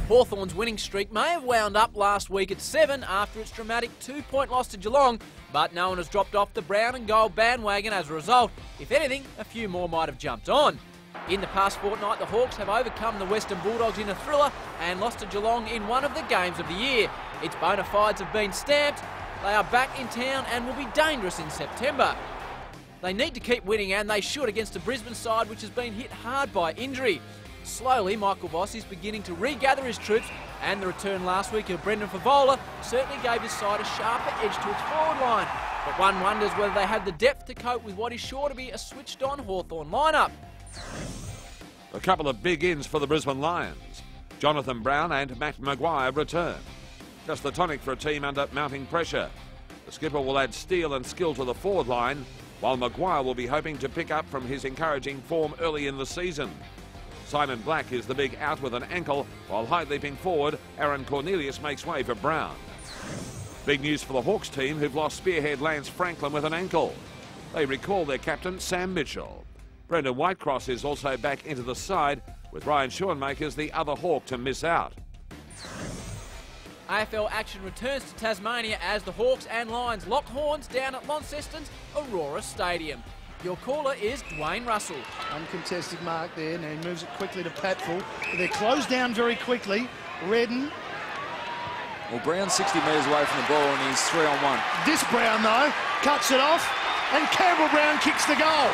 Hawthorn's winning streak may have wound up last week at 7 after its dramatic 2-point loss to Geelong, but no one has dropped off the brown and gold bandwagon as a result. If anything, a few more might have jumped on. In the past fortnight, the Hawks have overcome the Western Bulldogs in a thriller and lost to Geelong in one of the games of the year. Its bona fides have been stamped. They are back in town and will be dangerous in September. They need to keep winning, and they should against a Brisbane side which has been hit hard by injury. Slowly, Michael Voss is beginning to regather his troops, and the return last week of Brendan Favola certainly gave his side a sharper edge to its forward line. But one wonders whether they have the depth to cope with what is sure to be a switched-on Hawthorn lineup. A couple of big ins for the Brisbane Lions. Jonathan Brown and Matt Maguire return. Just the tonic for a team under mounting pressure. The skipper will add steel and skill to the forward line, while Maguire will be hoping to pick up from his encouraging form early in the season. Simon Black is the big out with an ankle, while high-leaping forward Aaron Cornelius makes way for Brown. Big news for the Hawks team, who've lost spearhead Lance Franklin with an ankle. They recall their captain Sam Mitchell. Brendan Whitecross is also back into the side, with Ryan Schoenmakers the other Hawk to miss out. AFL action returns to Tasmania as the Hawks and Lions lock horns down at Launceston's Aurora Stadium. Your caller is Dwayne Russell. Uncontested mark there. Now he moves it quickly to Patfull. They're closed down very quickly. Redden. Well, Brown's 60 metres away from the ball and he's 3-on-1. This Brown, though, cuts it off, and Campbell Brown kicks the goal.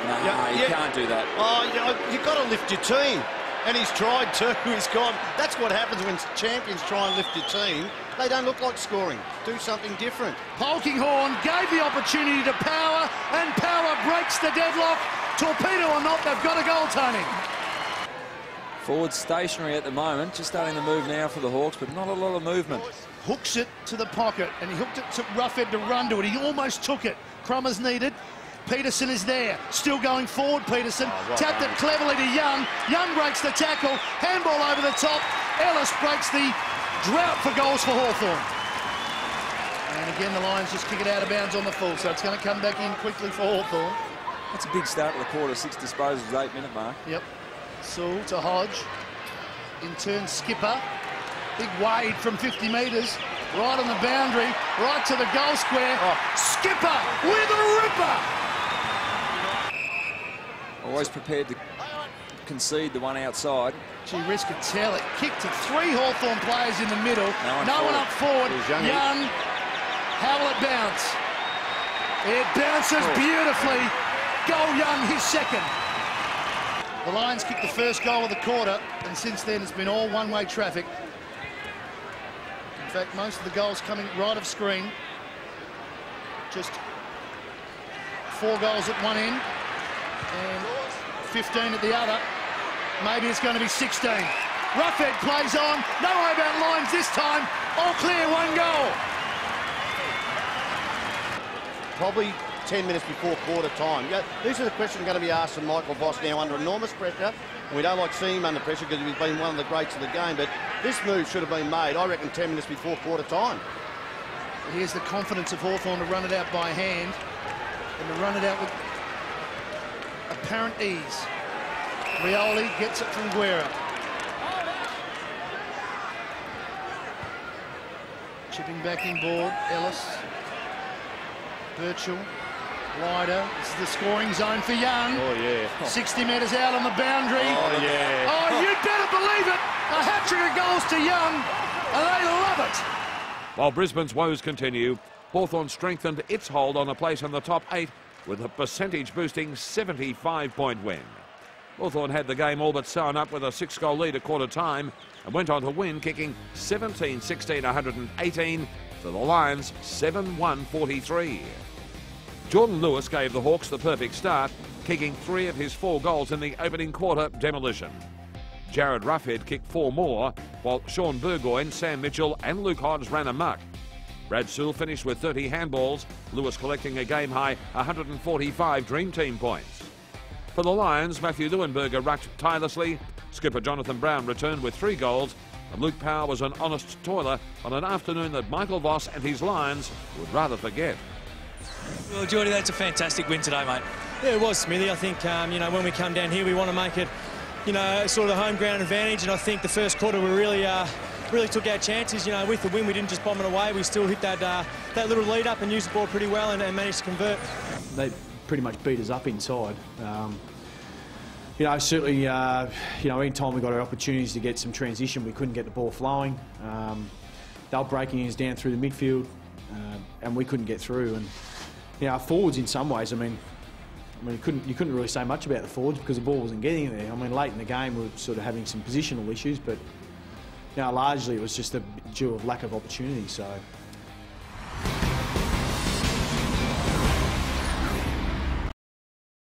No, you can't do that. Oh, you've got to lift your team. And he's tried to. He's gone. That's what happens when champions try and lift your team. They don't look like scoring. Do something different. Polkinghorn gave the opportunity to Power, and Power breaks the deadlock. Torpedo or not, they've got a goal, Tony. Forward stationary at the moment. Just starting to move now for the Hawks, but not a lot of movement. Hooks it to the pocket, and he hooked it to Roughhead to run to it. He almost took it. Crummer's needed. Peterson is there, still going forward, Peterson. Tapped it cleverly to Young. Young breaks the tackle, handball over the top. Ellis breaks the drought for goals for Hawthorn. And again, the Lions just kick it out of bounds on the full, so it's going to come back in quickly for Hawthorn. That's a big start of the quarter, 6 disposals, 8-minute mark. Yep. Sewell to Hodge. In turn, Skipper. Big wade from 50 metres. Right on the boundary, right to the goal square. Skipper with a ripper! Always prepared to concede the one outside. Gee, risk could tell it. Kicked to 3 Hawthorn players in the middle. No one up forward. Young. How will it bounce? It bounces beautifully. Goal Young, his second. The Lions kicked the first goal of the quarter, and since then it's been all one-way traffic. In fact, most of the goals coming right of screen. Just 4 goals at one end and 15 at the other. Maybe it's going to be 16. Roughhead plays on. No way about Lions this time. All clear, 1 goal. Probably 10 minutes before quarter time. These are the questions going to be asked of Michael Voss now under enormous pressure. We don't like seeing him under pressure because he's been one of the greats of the game, but this move should have been made, I reckon, 10 minutes before quarter time. Here's the confidence of Hawthorn to run it out by hand and to run it out with apparent ease. Rioli gets it from Guerra. Chipping back inboard, Ellis. Birchall. Wider. This is the scoring zone for Young. Oh, yeah. 60 metres out on the boundary. Oh, yeah. Oh, you'd better believe it. A hat-trick of goals to Young, and they love it. While Brisbane's woes continue, Hawthorn strengthened its hold on a place in the top 8 with a percentage-boosting 75-point win. Hawthorn had the game all but sewn up with a 6-goal lead at quarter time and went on to win, kicking 17-16-118 to the Lions 7-1-43. Jordan Lewis gave the Hawks the perfect start, kicking 3 of his 4 goals in the opening quarter demolition. Jared Roughhead kicked 4 more, while Sean Burgoyne, Sam Mitchell and Luke Hodge ran amok. Brad Sewell finished with 30 handballs, Lewis collecting a game-high 145 Dream Team points. For the Lions, Matthew Leuenberger rucked tirelessly, skipper Jonathan Brown returned with 3 goals, and Luke Power was an honest toiler on an afternoon that Michael Voss and his Lions would rather forget. Well, Geordie, that's a fantastic win today, mate. Yeah, it was, Smithy. I think, you know, when we come down here, we want to make it you know, sort of the home ground advantage, and I think the first quarter we really took our chances. You know, with the win, we didn't just bomb it away. We still hit that little lead up and used the ball pretty well and managed to convert. They pretty much beat us up inside. You know, certainly, you know, any time we got our opportunities to get some transition, we couldn't get the ball flowing. They were breaking us down through the midfield, and we couldn't get through. And you know, our forwards, in some ways, I mean, you couldn't really say much about the forwards because the ball wasn't getting there. I mean, late in the game, we were sort of having some positional issues, but you know, largely it was just due of lack of opportunity. So